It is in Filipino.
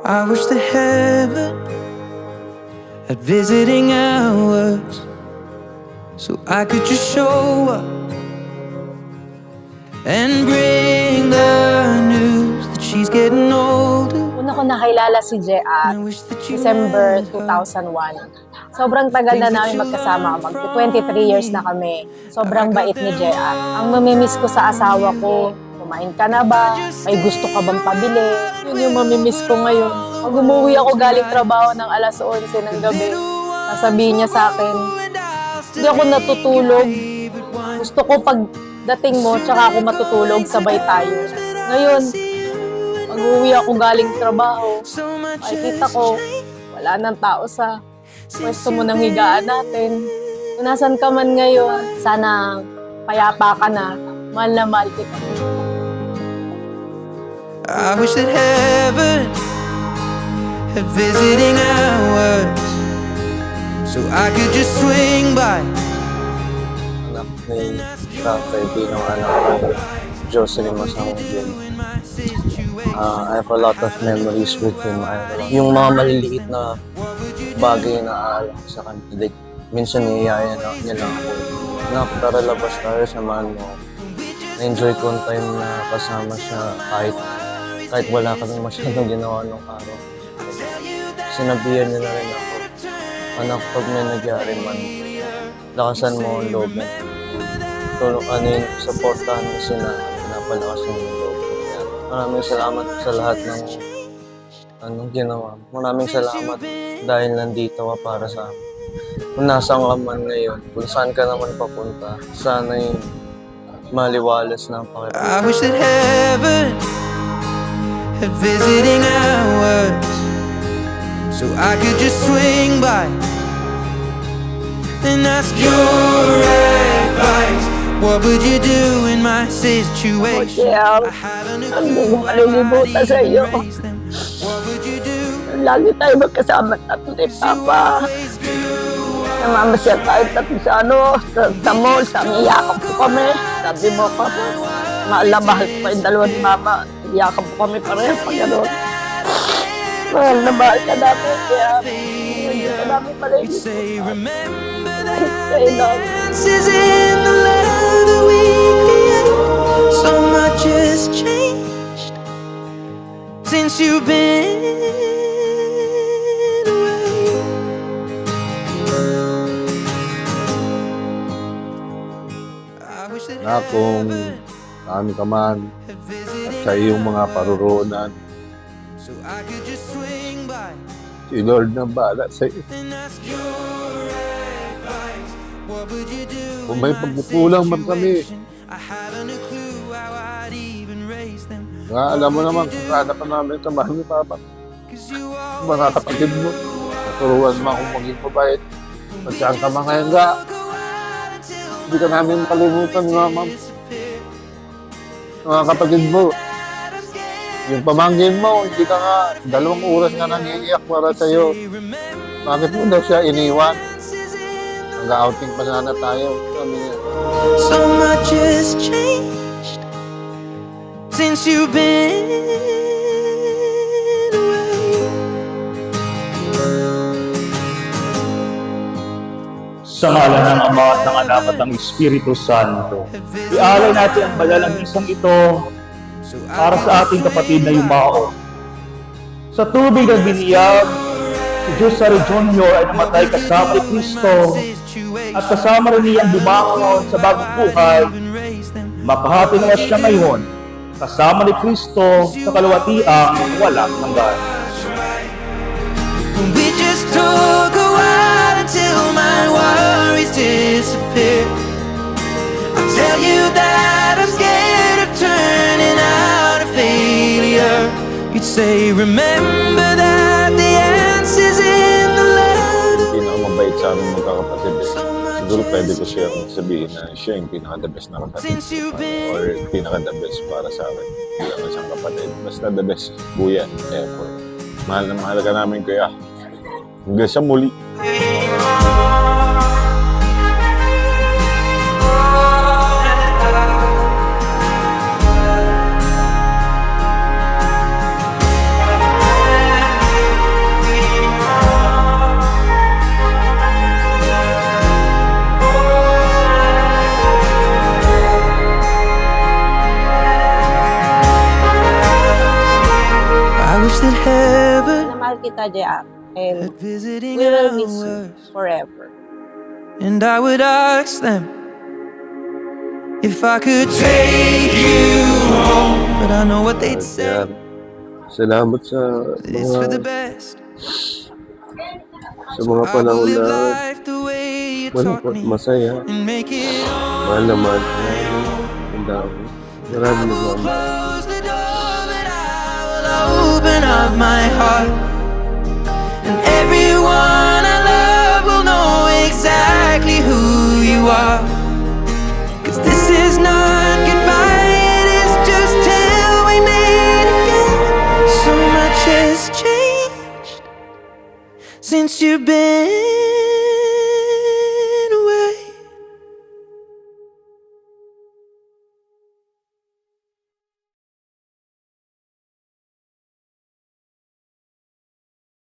I wish that heaven had visiting hours, so I could just show up and bring the news that she's getting older. Una ko nakilala si Jeat, December 2001. Sobrang tagal na namin magkasama, mag-23 years na kami. Sobrang bait ni Jeat. Ang mamimiss ko sa asawa ko, kumain ka na ba? May gusto ka bang pabili? Yun yung mamimiss ko ngayon. Pag umuwi ako galing trabaho ng alas 11 ng gabi, sasabihin niya sa akin, hindi ako natutulog. Gusto ko pagdating mo, tsaka ako matutulog, sabay tayo. Ngayon, pag uwi ako galing trabaho, makikita ko, wala nang tao sa pwesto mo ng higaan natin. Kung nasan ka man ngayon, sana payapa ka na, mahal na mahal kita. I wish that heaven had visiting hours, so I could just swing by. Anak ni Tatay Binong, anak ko, Jocelyn Masangudin. I have a lot of memories with him. Yung mga maliliit na bagay na aalala ko sa kanya. Like, minsan niyaya niya lang ako. Anak, tara labas tayo, samahan mo. Na-enjoy ko yung time na kasama siya kahit wala kami masyadong ginawa nung araw. Sinabihan niya na rin ako, anak, pag may nagyari man, lakasan mo ang loob mo. Supportahan mo sila, pinapalakasan mo ang loob mo. Maraming salamat sa lahat ng anong ginawa. Maraming salamat dahil nandito ka para sa amin. Kung nasaan ka man ngayon, kung saan ka naman papunta, sana'y maliwalas na ang Panginoon. I wish that heaven had visiting hours, so I could just swing by and ask your advice. What would you do in my situation? I hindi ko malilimutan sa iyo. Lagi tayo magkasama tatlo ni Papa. Namamasyal tayo tatlo sa mall, sa iyakap po kami. Sabi mo, Papa, mahal na mahal ko yung dalawa ni Mama. Iyakap po kami pareho pag gano'n. Mahal na mahal ka namin, kaya hindi ka namin malilimutan. Is in the love that we create. So much has changed since you've been away. I wish that Na kung saan ka man at sa iyong mga paruroonan, so I could just swing by si Lord na bahala sa iyo. and ask your advice. What would you do? Kung may pagkukulang man kami, I haven't a clue how I'd even raise them. alam mo naman kung kada pa namin kamahal ni Papa. Mga kapatid mo, naturuan mo akong maging mabait. At saan ka mga hangga, hindi ka namin kalimutan nga, ma'am. Mga kapatid mo, yung pamangkin mo, hindi ka nga, 2 oras nga nangiiyak para sa'yo. Bakit mo daw siya iniwan? Nag-outing pa sana tayo. Sabi niya, So much has changed since you've been away. Sa ngalan ng Ama at ng Anak at ng Espiritu Santo, ialay natin ang banal na misang ito para sa ating kapatid na yumao. Sa tubig na biniyag, si Josary Jr. ay namatay kasama ni Kristo at kasama rin niyang bumangon sa bagong buhay. Makahati na siya ngayon kasama ni Kristo sa kalwatiang walang hanggan. We just took a while until my worries disappear. I'll tell you that I'm scared of turning out a failure. You'd say, remember that the answer's in the love. pinakamabait sa aming magkakapatid. Siguro pwede ko siya sabihin na siya yung pinaka-the best na kapatid or pinaka-the best para sa akin bilang isang kapatid. Basta the best, kuya, ever. Mahal na mahal ka namin, kuya. Hanggang sa muli. ka, JR. And visiting we will miss you hours. forever. And I would ask them if I could take you home, but I know what they'd say. Kaya, salamat sa It's for the mga, best. sa mga I will panahon live na life the way you taught malungkot, me masaya, and make it all. mahal na mahal ka namin. Ang dami. Maraming nagmamahal. Close the door, but I will open up my heart, and everyone I love will know exactly who you are. 'Cause this is not goodbye, it is just till we meet again. So much has changed since you've been